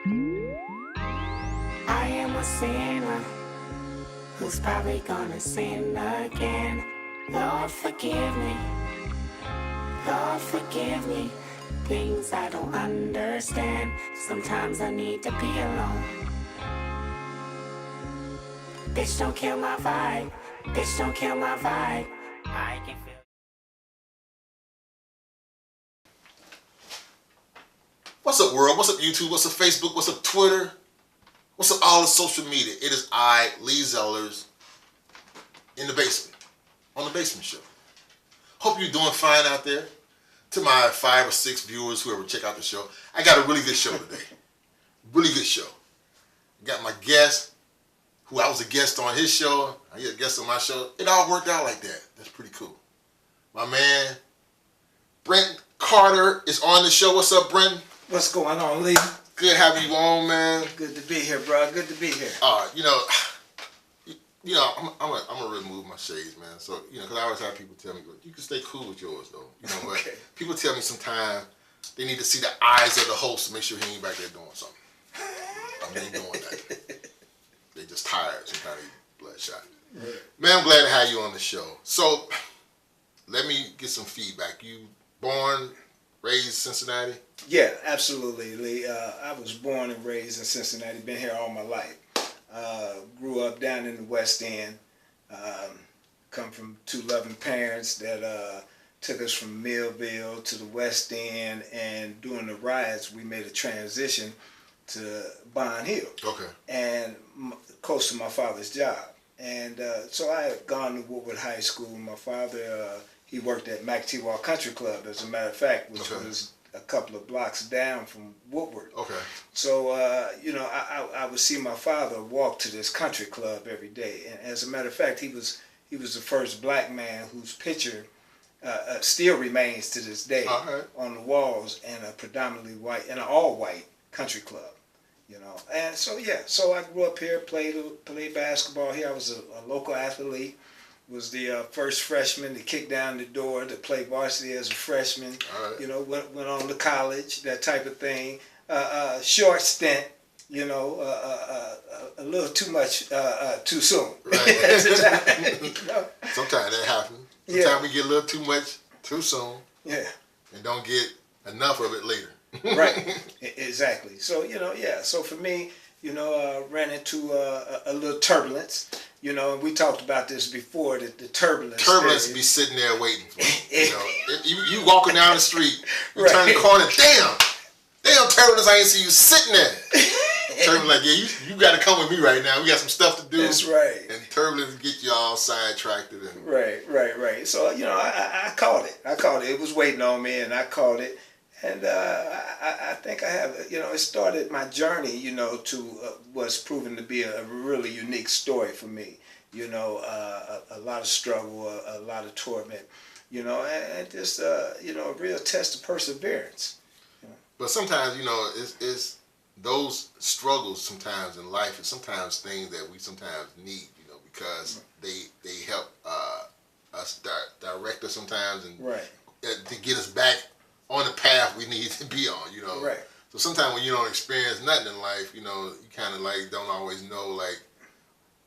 I am a sinner who's probably gonna sin again. Lord, forgive me. Lord, forgive me. Things I don't understand. Sometimes I need to be alone. Bitch, don't kill my vibe. Bitch, don't kill my vibe. I can feel. What's up, world? What's up, YouTube? What's up, Facebook? What's up, Twitter? What's up, all the social media? It is I, Lee Zellers, in the basement, on the Basement Show. Hope you're doing fine out there. To my 5 or 6 viewers, whoever check out the show, I got a really good show today. Really good show. Got my guest, who I was a guest on his show. I get a guest on my show. It all worked out like that. That's pretty cool. My man, Brent Carter, is on the show. What's up, Brent? What's going on, Lee? Good having you on, man. Good to be here, bro. Good to be here. I'm gonna remove my shades, man. So, because I always have people tell me, you can stay cool with yours, though. But Okay. people tell me sometimes they need to see the eyes of the host to make sure he ain't back there doing something. He ain't doing that. They just tired, sometimes they bloodshot. Right. Man, I'm glad to have you on the show. So, let me get some feedback. You born, raised Cincinnati? Yeah, absolutely, Lee. I was born and raised in Cincinnati. Been here all my life. Grew up down in the West End. Come from 2 loving parents that took us from Millville to the West End, and during the riots, we made a transition to Bond Hill. Okay. And close to my father's job. And so I had gone to Woodward High School. My father, he worked at McTeewall Country Club, as a matter of fact, which was a couple of blocks down from Woodward. Okay. So, I would see my father walk to this country club every day. And as a matter of fact, he was the first black man whose picture still remains to this day on the walls in a predominantly white, in an all-white country club. And so I grew up here, played basketball here. I was a local athlete. Was the first freshman to kick down the door to play varsity as a freshman. Went on to college, that type of thing. Short stint, a little too much too soon. Right. Sometimes that happens. Sometimes we get a little too much too soon. Yeah. And don't get enough of it later. Right. Exactly. So, so for me, ran into a little turbulence. And we talked about this before, that the turbulence. Turbulence be sitting there waiting for you. You walking down the street, you turn the corner, damn, turbulence, I ain't see you sitting there. Turbulence like, yeah, you got to come with me right now. We got some stuff to do. That's right. And turbulence get you all sidetracked. Right. So, I caught it. It was waiting on me, and I caught it. And I think I have, it started my journey, to what's proven to be a really unique story for me. A lot of struggle, a lot of torment, and just, a real test of perseverance. But sometimes, it's those struggles sometimes in life, and sometimes things that we sometimes need, because they help us direct us sometimes, and to get us back on the path we need to be on, Right. So sometimes when you don't experience nothing in life, you kind of don't always know,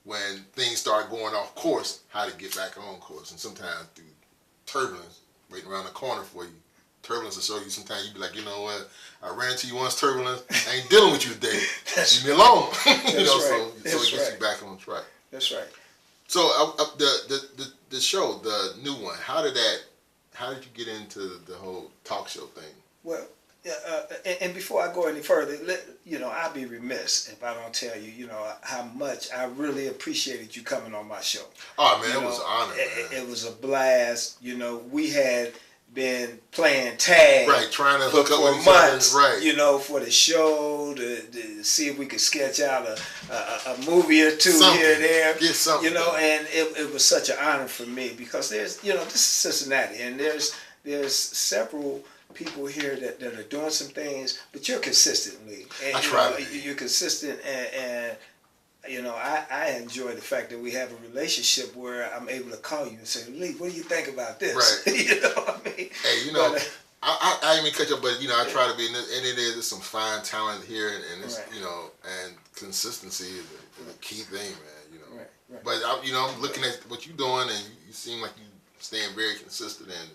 when things start going off course, how to get back on course. And sometimes through turbulence, waiting around the corner for you, turbulence will show you. Sometimes you be like, you know what, I ran into you once, turbulence, I ain't dealing with you today. Leave me alone. So it gets you back on track. That's right. So the show, the new one, how did you get into the whole talk show thing? Well, and before I go any further, I'd be remiss if I don't tell you, how much I really appreciated you coming on my show. Oh, man, it was an honor, man. It was a blast. We had been playing tag, trying to hook up for with months, each other, for the show, to see if we could sketch out a movie or two something. here and there. Get something. And it was such an honor for me, because there's, this is Cincinnati, and there's several people here that are doing some things, but you're consistently. And, I try. You're consistent, and I enjoy the fact that we have a relationship where I'm able to call you and say, Lee, what do you think about this? Right. You know what I mean? Hey, I didn't even catch up, but I try to be, and it is some fine talent here, and it's and consistency is a key thing, man. Right. But I'm looking at what you're doing, and you seem like you staying very consistent, and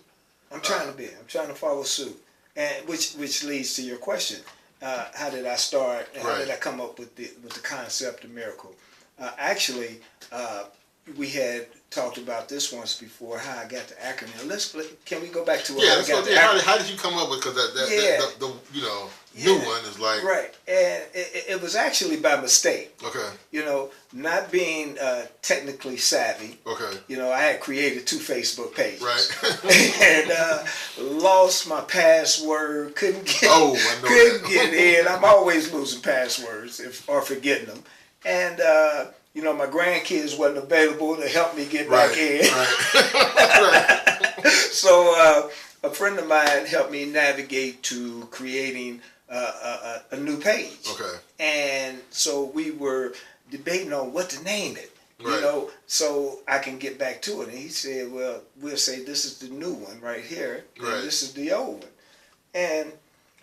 I'm trying to be. I'm trying to follow suit, and which leads to your question: how did I start? And how did I come up with the concept of miracle? Actually, we had talked about this once before. How I got the acronym. Can we go back to how I got the acronym? How did you come up with? Because the new one is like right, and it was actually by mistake. Okay. Not being technically savvy. Okay. I had created 2 Facebook pages. Right. And lost my password. Couldn't get in. I'm always losing passwords or forgetting them. And my grandkids wasn't available to help me get back in. Right. So a friend of mine helped me navigate to creating a new page. Okay. And so we were debating on what to name it. Right. So I can get back to it. And he said, well, we'll say this is the new one right here. And this is the old one. And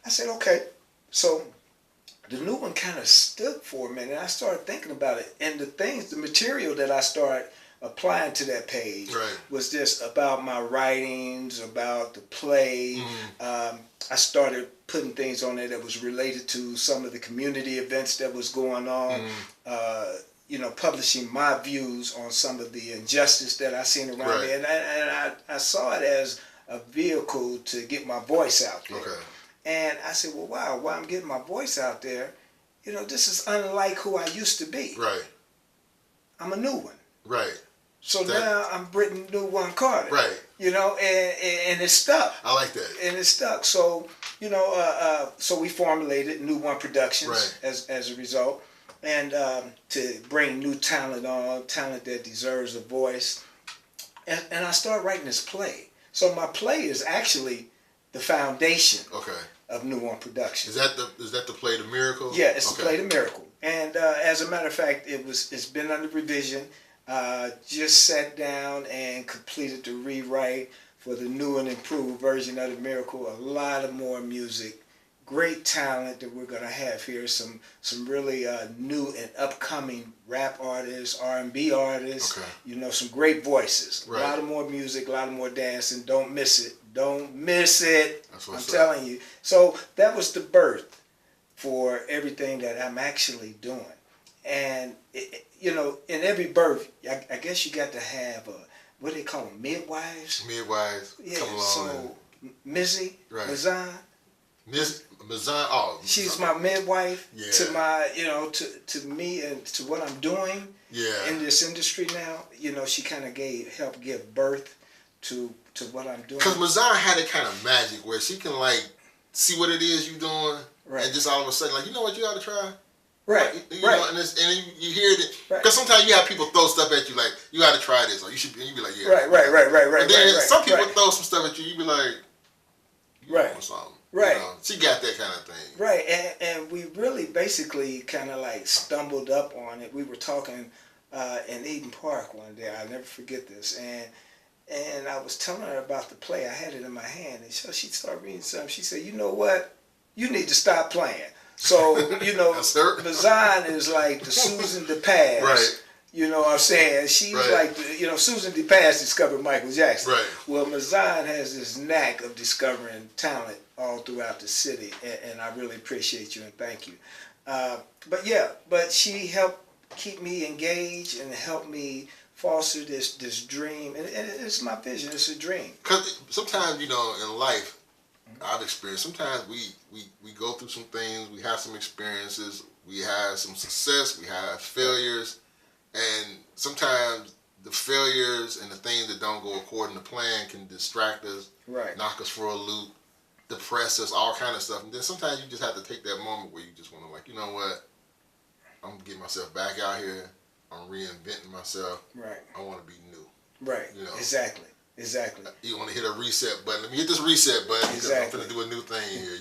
I said, okay. So the new one kind of stood for a minute. I started thinking about it. And the material that I started applying to that page was just about my writings, about the play. I started putting things on there that was related to some of the community events that was going on. Publishing my views on some of the injustice that I seen around me. And I saw it as a vehicle to get my voice out there. Okay. And I said, well, wow, while I'm getting my voice out there, this is unlike who I used to be. Right. I'm a new one. Right. So now I'm Britton New One Carter. Right. And it's stuck. I like that. And it's stuck. So, so we formulated New One Productions as a result. And to bring new talent on, talent that deserves a voice. And I started writing this play. So my play is actually the foundation of New One Productions. Is that the play The Miracle? Yeah, it's the play The Miracle. And as a matter of fact, it's been under revision. Just sat down and completed the rewrite for the new and improved version of The Miracle. A lot of more music, great talent that we're gonna have here. Some really new and upcoming rap artists, R&B artists. Some great voices. A lot of more music, a lot of more dancing. Don't miss it. Don't miss it. I'm telling you. So that was the birth for everything that I'm actually doing. And in every birth, I guess you got to have what do they call them, midwives? Midwives. Yeah. Come along. So Mizzy, Mazan. Mazan. She's my midwife to my, to me and to what I'm doing in this industry now. She kind of helped give birth to what I'm doing. Because Mazan had that kind of magic where she can see what it is you're doing, and just all of a sudden what you ought to try. Right. Know, and you hear it because sometimes you have people throw stuff at you you got to try this or you should. And you be like, yeah. Right. And then some people throw some stuff at you. You be like, you want something. Right. She got that kind of thing. Right. And we really basically kind of stumbled up on it. We were talking in Eden Park one day. I'll never forget this. And I was telling her about the play. I had it in my hand, and so she started reading something. She said, "You know what? You need to stop playing." So, Mazan is like the Susan DePaz. Right. You know what I'm saying? She's like, Susan DePaz discovered Michael Jackson. Right. Well, Mazan has this knack of discovering talent all throughout the city, and I really appreciate you and thank you. But she helped keep me engaged and helped me foster this dream, and it's my vision. It's a dream. Because sometimes, in life, I've experienced. Sometimes we go through some things. We have some experiences. We have some success. We have failures, and sometimes the failures and the things that don't go according to plan can distract us, knock us for a loop, depress us, all kind of stuff. And then sometimes you just have to take that moment where you just want to you know what? I'm gonna get myself back out here. I'm reinventing myself. Right. I want to be new. Right. Exactly. You want to hit a reset button. Let me hit this reset button because I'm going to do a new thing here,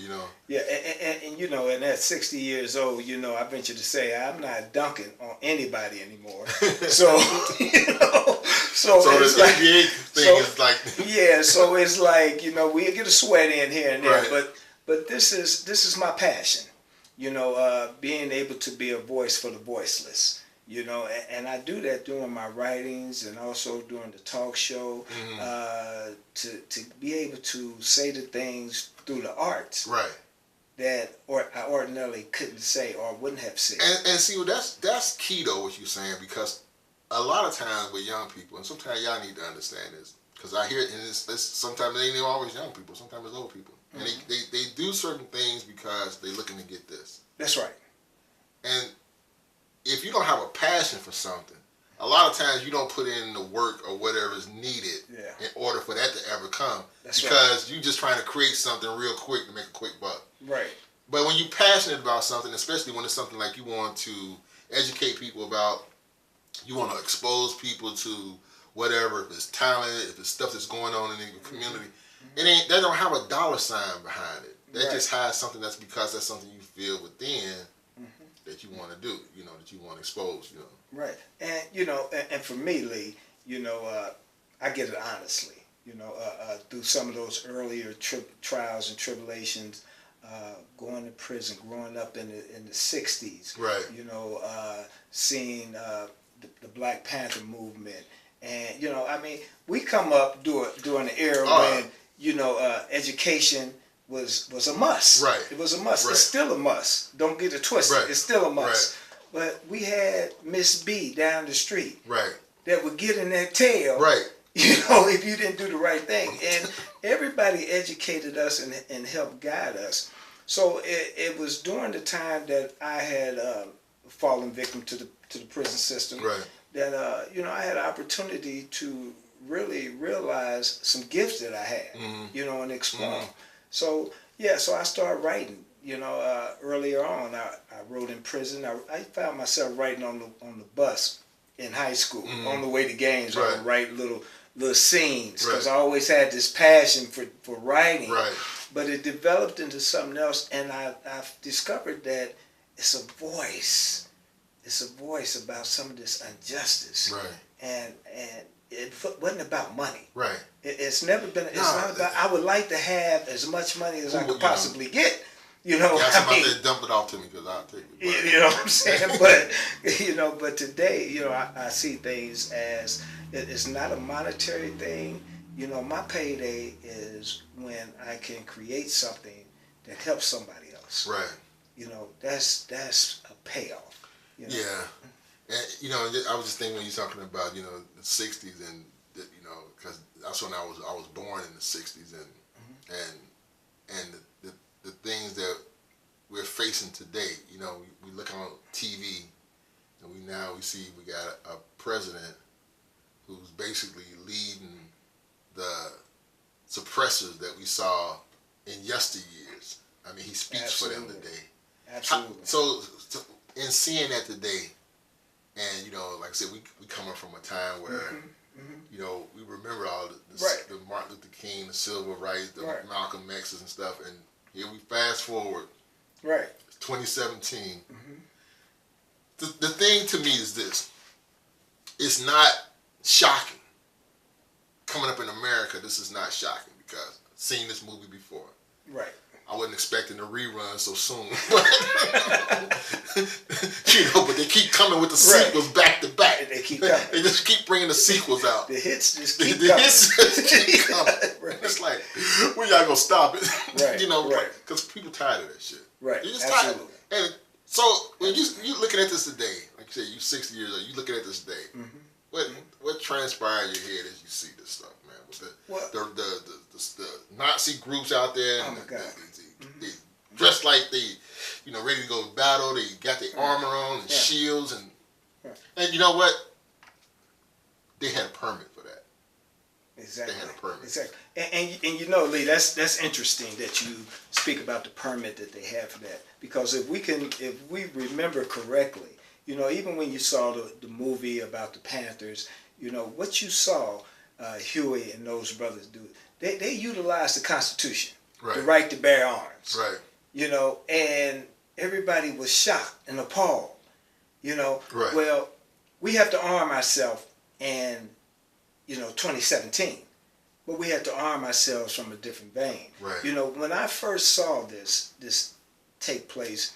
Yeah, and and at 60 years old, I venture to say I'm not dunking on anybody anymore. So, So the it's like, NBA thing is like yeah. So it's like, you know, we get a sweat in here and there, Right. but this is my passion. You know, being able to be a voice for the voiceless. You know, and I do that during my writings and also during the talk show, to be able to say the things through the arts right. that I ordinarily couldn't say or wouldn't have said. And see, well, that's key though what you're saying, because a lot of times with young people, and sometimes y'all need to understand this, because I hear it, and it's sometimes it ain't always young people, sometimes it's old people, and they do certain things because they're looking to get this. That's right. And if you don't have a passion for something, a lot of times you don't put in the work or whatever is needed in order for that to ever come. That's because you're just trying to create something real quick to make a quick buck. Right. But when you're passionate about something, especially when it's something like you want to educate people about, you want to expose people to whatever, if it's talent, if it's stuff that's going on in your community, they don't have a dollar sign behind it. That just has something that's because that's something you feel within that you want to do, you know, that you want to expose, you know. Right. And, you know, and for me, Lee, you know, I get it honestly, you know, through some of those earlier trials and tribulations, going to prison, growing up in the 60s, right. You know, seeing the Black Panther movement. And, you know, I mean, we come up during the era when, you know, education was a must. Right. It was a must. Right. It's still a must. Don't get it twisted. Right. It's still a must. Right. But we had Miss B down the street. Right. That would get in that tail. Right. You know, if you didn't do the right thing. And everybody educated us and helped guide us. So it was during the time that I had fallen victim to the prison system. Right. That you know, I had an opportunity to really realize some gifts that I had, you know, and explore. So yeah, so I started writing. You know, earlier on, I wrote in prison. I found myself writing on the bus in high school on the way to games. I would write little scenes because I always had this passion for writing. Right. But it developed into something else, and I've discovered that it's a voice. It's a voice about some of this injustice. Right. And it wasn't about money. Right. It's never been. It's not about. I would like to have as much money as I could possibly get. You know, I mean, dump it off to me because I'll take it. You know what I'm saying? But you know, but today, you know, I see things as it's not a monetary thing. You know, my payday is when I can create something that helps somebody else. Right. You know, that's a payoff. You know? Yeah. And, you know, I was just thinking when you're talking about, you know, the 60s and, you know, because that's when I was born in the 60s and the things that we're facing today, you know, we look on TV and we see we got a president who's basically leading the suppressors that we saw in yesteryears. I mean, he speaks for them today. Absolutely. So in seeing that today, and, you know, like I said, we coming from a time where, you know, we remember all the Martin Luther King, the civil rights, the Malcolm X's and stuff, and here we fast forward. Right. 2017. The thing to me is this. It's not shocking. Coming up in America, this is not shocking because I've seen this movie before. Right. I wasn't expecting a rerun so soon. You know, but they keep coming with the sequels back to back. They keep coming. They just keep bringing the sequels out. The hits just keep the coming. hits just keep coming. Right. It's like, when y'all gonna stop it? Right. You know, right. because people tired of that shit. Right. They're just Absolutely. tired. And so when you looking at this today, like you said, you 60 years old, you looking at this today. What transpired in your head as you see this stuff, man? With the Nazi groups out there, and they dressed like they, you know, ready to go to battle. They got their armor on and shields, and you know what? They had a permit for that. Exactly. They had a permit. Exactly. And you know, Lee, that's interesting that you speak about the permit that they have for that, because if we remember correctly, you know, even when you saw the movie about the Panthers, you know what you saw Huey and those brothers do. They utilized the Constitution, the right to bear arms. Right. You know, and everybody was shocked and appalled. You know, well, we have to arm ourselves and 2017. But we had to arm ourselves from a different vein. Right. When I first saw this take place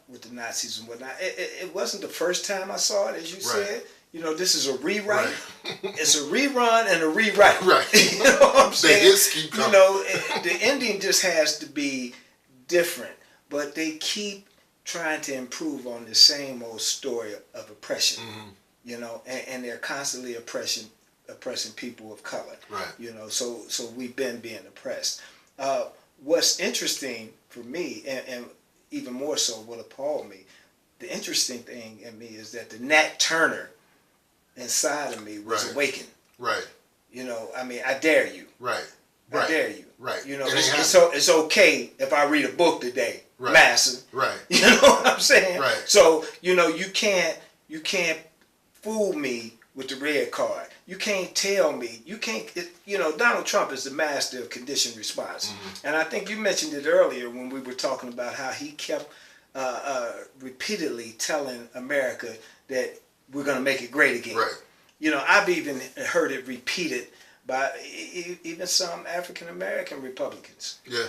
with the Nazis and whatnot, it wasn't the first time I saw it, as you said. This is a rewrite. Right. It's a rerun and a rewrite. Right. You know what I'm saying? The hits keep coming. The ending just has to be different, but they keep trying to improve on the same old story of oppression. Mm-hmm. And they're constantly oppressing people of color. Right. So we've been being oppressed. What's interesting for me, and even more so what appalled me, the interesting thing in me is that the Nat Turner inside of me was awakened. Right. I dare you. Right. I dare you. Right. It's okay if I read a book today, right. Massa. Right. You know what I'm saying? Right. So, you can't fool me with the red card. You can't tell me. Donald Trump is the master of conditioned response. Mm-hmm. And I think you mentioned it earlier when we were talking about how he kept repeatedly telling America that we're going to make it great again. Right. I've even heard it repeated by even some African American Republicans. Yeah.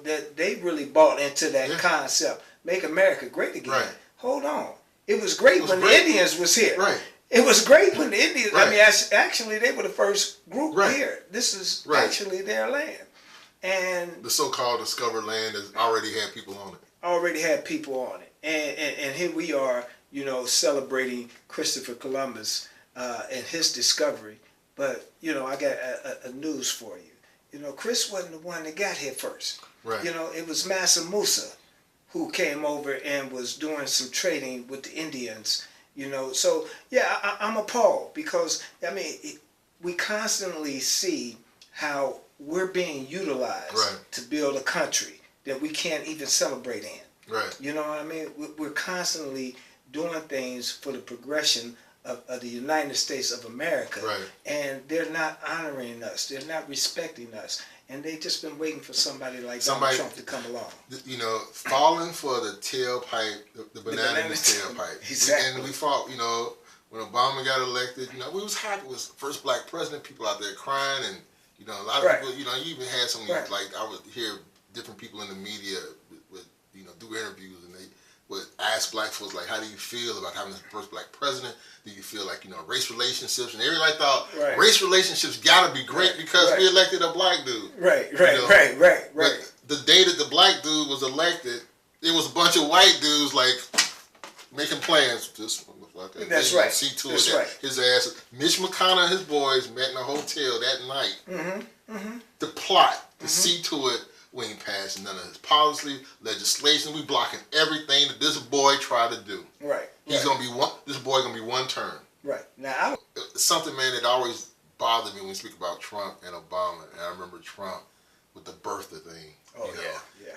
That they really bought into that concept, make America great again. Right. Hold on. It was great when the Indians was here. Right. It was great when the Indians, right. Actually they were the first group here. This is actually their land. And the so-called discovered land has already had people on it. And here we are, celebrating Christopher Columbus and his discovery. But, I got a news for you. Chris wasn't the one that got here first. Right. It was Mansa Musa who came over and was doing some trading with the Indians. So, I'm appalled because, we constantly see how we're being utilized to build a country that we can't even celebrate in. Right. You know what I mean? We're constantly doing things for the progression of the United States of America. Right. And they're not honoring us. They're not respecting us. And they just been waiting for somebody like Donald Trump to come along. Falling for the tailpipe, the banana in the tailpipe. Exactly. And we fought, when Obama got elected, we was happy. It was the first black president, people out there crying, and, a lot of people, you even had some, like, I would hear different people in the media would do interviews, and they would ask black folks, like, how do you feel about having the first black president? Do you feel like, race relationships? And everybody thought race relationships gotta be great because we elected a black dude. Right. But the day that the black dude was elected, it was a bunch of white dudes, like, making plans. This motherfucker. That's right. See to it that his ass, Mitch McConnell and his boys met in a hotel that night to plot, to see to it we ain't passing none of his policy, legislation. We blocking everything that this boy tried to do. Right. He's gonna be this boy gonna be one term. Right. Now, something, man, that always bothered me when we speak about Trump and Obama, and I remember Trump with the birther thing. Oh,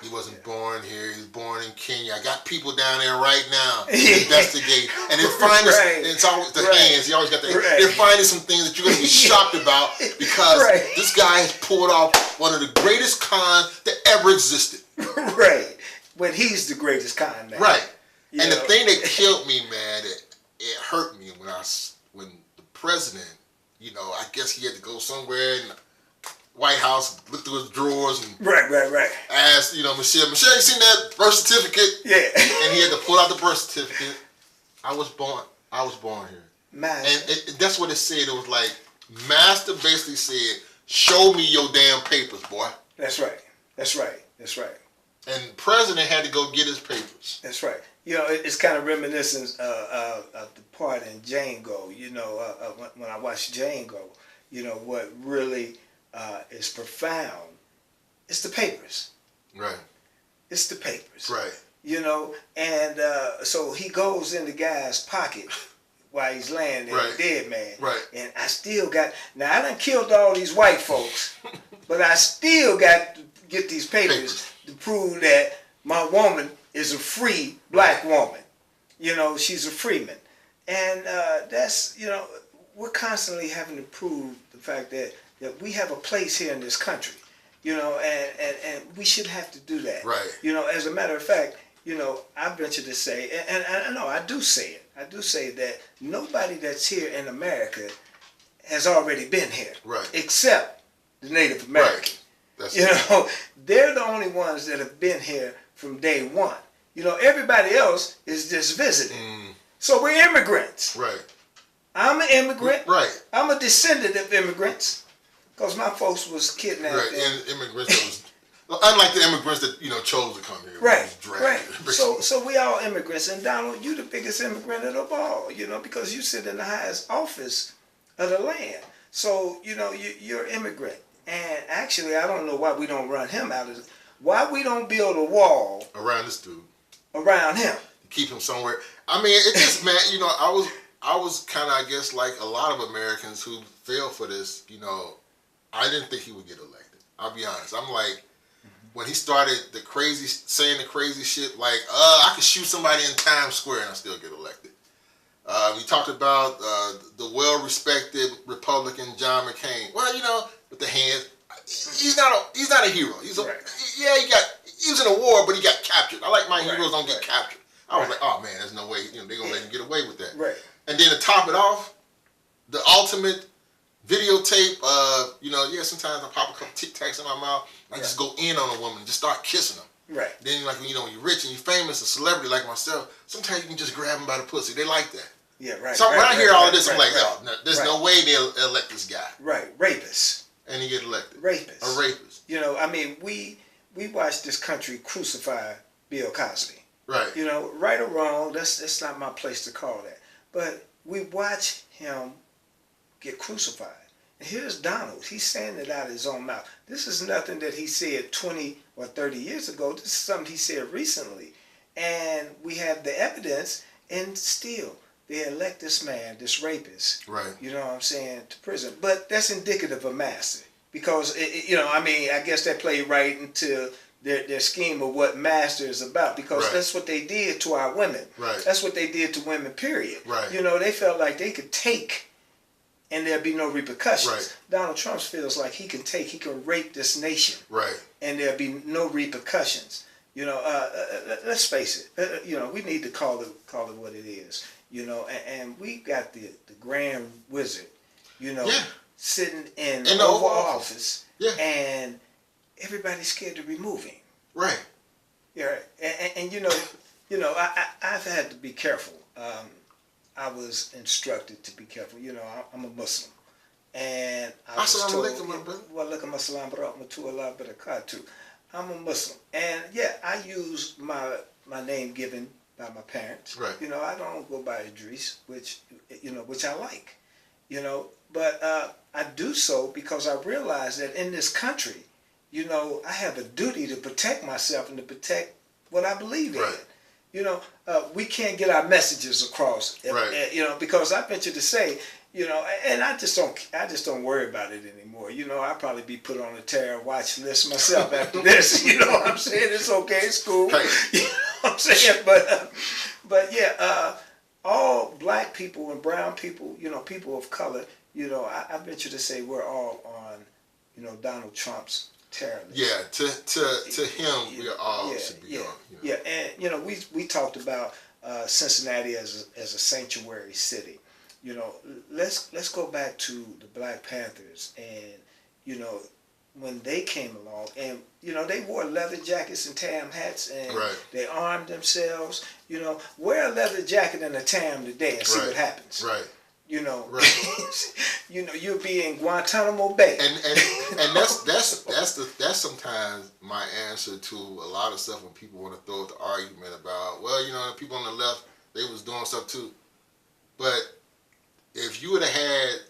He wasn't born here. He was born in Kenya. I got people down there right now to investigate. And they're finding, it's always the hands. He always got the hands. They're finding some things that you're going to be shocked about because this guy has pulled off one of the greatest cons that ever existed. Right. When he's the greatest con man. Right. And the thing that killed me, man, it hurt me when the president, I guess he had to go somewhere and White House, looked through his drawers and asked, Michelle, you seen that birth certificate? Yeah. And he had to pull out the birth certificate. I was born here. Master. And that's what it said. It was like, Master basically said, show me your damn papers, boy. That's right. And the president had to go get his papers. That's right. It's kind of reminiscent of the part in Django. When I watched Django, what really is profound. It's the papers. Right. It's the papers. Right. And so he goes in the guy's pocket while he's laying there, dead man. Right. And I still got, now I done killed all these white folks, but I still got to get these papers to prove that my woman is a free black woman. She's a freeman. And that's, we're constantly having to prove the fact that we have a place here in this country, and we should have to do that. Right. As a matter of fact, I venture to say, and I know I do say it. I do say that nobody that's here in America has already been here. Right. Except the Native American. That's You know, they're the only ones that have been here from day one. You know, everybody else is just visiting. So we're immigrants. Right. I'm an immigrant. Right. I'm a descendant of immigrants because my folks was kidnapped. Right. And immigrants that was unlike the immigrants that chose to come here. Right. Right. So we all immigrants, and Donald, you the biggest immigrant of all. You know, because you sit in the highest office of the land. So you're an immigrant, and actually I don't know why we don't run him out of. Why we don't build a wall around this dude. Around him. Keep him somewhere. I mean, it just, man, I was kind of, I guess, like a lot of Americans who fell for this, I didn't think he would get elected. I'll be honest. I'm like, when he started saying the crazy shit, like, I could shoot somebody in Times Square and I still get elected. We talked about the well-respected Republican John McCain. Well, with the hands, he's not a hero. He was in a war, but he got captured. I like my heroes don't get captured. I was like, oh man, there's no way they're gonna let him get away with that. Right. And then to top it off, the ultimate videotape. Sometimes I pop a couple Tic Tacs in my mouth. I just go in on a woman and just start kissing them. Right. Then when you're rich and you're famous, a celebrity like myself, sometimes you can just grab them by the pussy. They like that. Yeah. Right. So when I hear all of this, I'm like, there's right. no way they'll elect this guy. Right. Rapist. And he get elected. Rapist. A rapist. We watched this country crucify Bill Cosby. Right. Right or wrong, that's not my place to call that. But we watch him get crucified. And here's Donald. He's saying it out of his own mouth. This is nothing that he said 20 or 30 years ago. This is something he said recently. And we have the evidence, and still they elect this man, this rapist, right? To prison. But that's indicative of master. Because, I guess that played right into their scheme of what master is about, because that's what they did to our women. Right. That's what they did to women, period. Right. They felt like they could take and there'd be no repercussions. Right. Donald Trump feels like he can rape this nation. Right. And there'd be no repercussions. Let's face it. We need to call it what it is. And we got the Grand Wizard, sitting in the Oval Office. Yeah. And everybody's scared to remove him. Right. Yeah. And I've had to be careful. I was instructed to be careful. I'm a Muslim, and I was told, "Walaikum assalam warahmatullahi wabarakatuh." I'm a Muslim, and I use my name given by my parents. Right. I don't go by Idris, which I like. But I do so because I realize that in this country, I have a duty to protect myself and to protect what I believe in. Right. We can't get our messages across. Right. Because I venture to say, and I just don't worry about it anymore. I'll probably be put on a terror watch list myself after this. You know what I'm saying? It's okay, it's cool. Hey. You know what I'm saying? But all black people and brown people, people of color, I venture to say we're all on, Donald Trump's terror list. Yeah, to him, we all should be on. Yeah, and we talked about Cincinnati as a sanctuary city. Let's go back to the Black Panthers, and when they came along, and they wore leather jackets and tam hats, and they armed themselves. Wear a leather jacket and a tam today and see what happens. Right. You'll be in Guantanamo Bay. And that's sometimes my answer to a lot of stuff when people want to throw out the argument about, the people on the left, they was doing stuff too. But if you would have had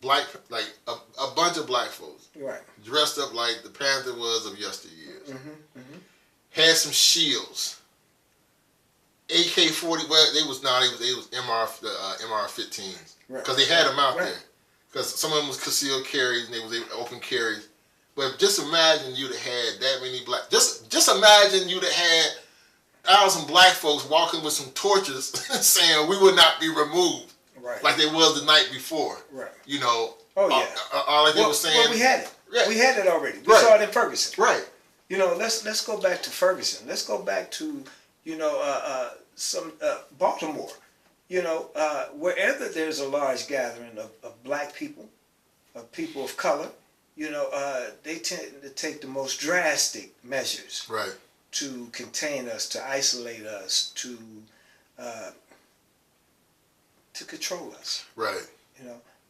a bunch of black folks dressed up like the Panther was of yesteryears, had some shields, AK-40, they was MR-15s, because they had them out there, because some of them was concealed carries and they was open carries. But just imagine you'd have had that many black. Just imagine you'd have had 1,000 black folks walking with some torches saying we will not be removed, like they was the night before. Right. All like they were saying. Well, we had it. Yeah. We had it already. We saw it in Ferguson. Right. Let's go back to Ferguson. Let's go back to Baltimore. wherever there's a large gathering of black people, of people of color, they tend to take the most drastic measures Right. to contain us, to isolate us, to control us. Right.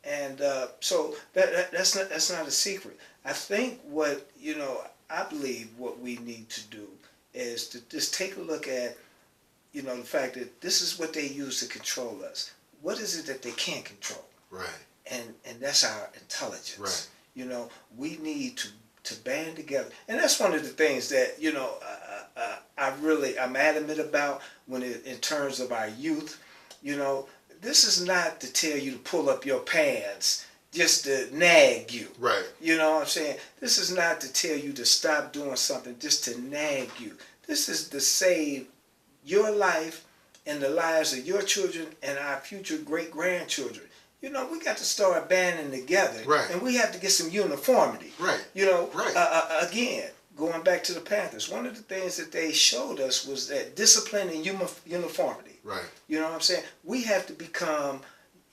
And so that's not a secret. I think I believe what we need to do is to just take a look at, the fact that this is what they use to control us. What is it that they can't control? Right. And that's our intelligence. Right. We need to band together, and that's one of the things that I'm adamant about in terms of our youth. This is not to tell you to pull up your pants just to nag you. Right. You know what I'm saying? This is not to tell you to stop doing something just to nag you. This is to save your life and the lives of your children and our future great-grandchildren. We got to start banding together. Right. And we have to get some uniformity. Right. Right. Again, going back to the Panthers, one of the things that they showed us was that discipline and uniformity. Right. You know what I'm saying? We have to become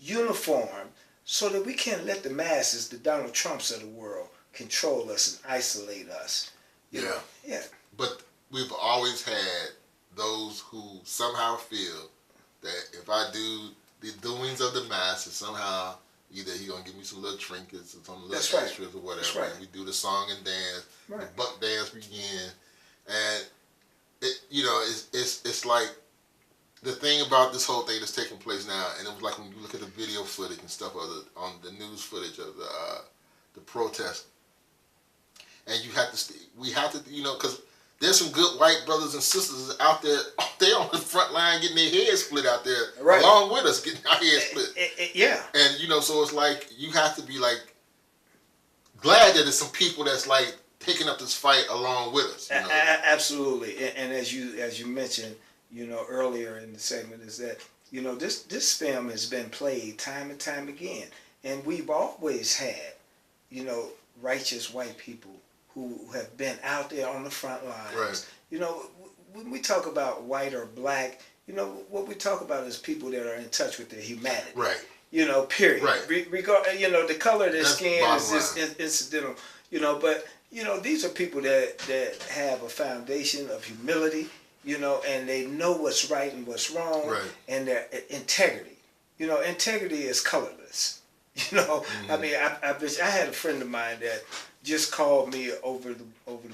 uniform so that we can't let the masses, the Donald Trumps of the world, control us and isolate us. Yeah. Yeah. But we've always had those who somehow feel that if I do the doings of the masses, somehow either he's going to give me some little trinkets or some little extras or whatever. That's right. And we do the song and dance. Right. The buck dance begin. And, it's like the thing about this whole thing that's taking place now, and it was like when you look at the video footage and stuff on the news footage of the protest, and we have to, because there's some good white brothers and sisters out there. They're on the front line getting their heads split out there, right, along with us getting our heads split. Yeah. And so it's like you have to be like glad that there's some people that's like taking up this fight along with us. Absolutely. And as you mentioned, earlier in the segment, is that this film has been played time and time again, and we've always had righteous white people who have been out there on the front lines. Right. When we talk about white or black, what we talk about is people that are in touch with their humanity. Right. Period. Right. The color of their skin is just incidental. But these are people that have a foundation of humility. And they know what's right and what's wrong, right, and their integrity. Integrity is colorless. Mm-hmm. I mean, I had a friend of mine that just called me over the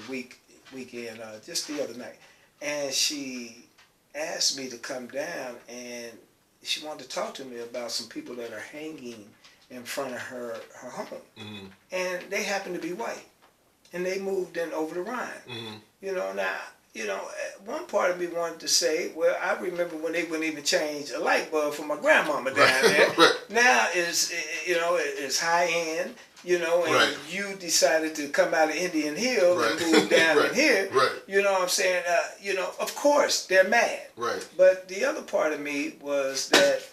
weekend, just the other night, and she asked me to come down, and she wanted to talk to me about some people that are hanging in front of her home, mm-hmm, and they happen to be white, and they moved in over the Rhine. Mm-hmm. Now, one part of me wanted to say, well, I remember when they wouldn't even change a light bulb for my grandmama down there. Right. Now it's high end, and right, you decided to come out of Indian Hill, right, and move down right, in here. Right. You know what I'm saying? Of course they're mad. Right. But the other part of me was that,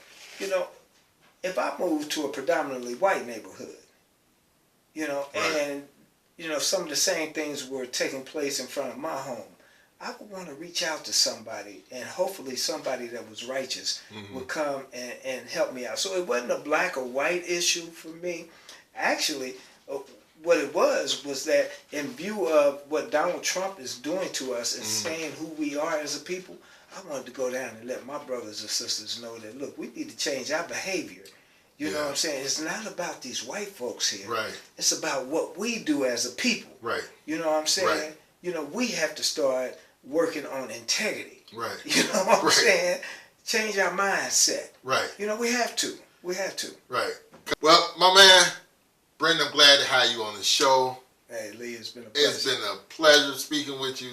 if I moved to a predominantly white neighborhood, right, and some of the same things were taking place in front of my home, I would want to reach out to somebody, and hopefully somebody that was righteous, mm-hmm, would come and help me out. So it wasn't a black or white issue for me. Actually, what it was that in view of what Donald Trump is doing to us and, mm-hmm, saying who we are as a people, I wanted to go down and let my brothers and sisters know that, look, we need to change our behavior. You know what I'm saying? It's not about these white folks here. Right. It's about what we do as a people. Right. You know what I'm saying? Right. We have to start working on integrity. Right. You know what I'm saying? Change our mindset. Right. We have to. We have to. Right. Well, my man, Britton, I'm glad to have you on the show. Hey, Lee, it's been a pleasure. It's been a pleasure speaking with you.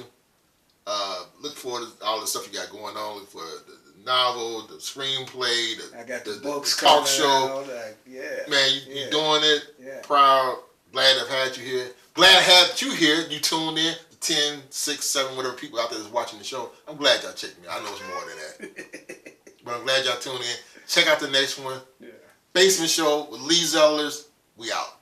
Look forward to all the stuff you got going on. Look for the novel, the screenplay, I got the books, talk show. Yeah. Man, you're doing it. Yeah. Proud. Glad to have had you here. Glad to have you here. You tuned in. 10, 6, 7, whatever people out there that's watching the show. I'm glad y'all checked me. I know it's more than that. But I'm glad y'all tuned in. Check out the next one. Yeah. Basement Show with Lee Zellers. We out.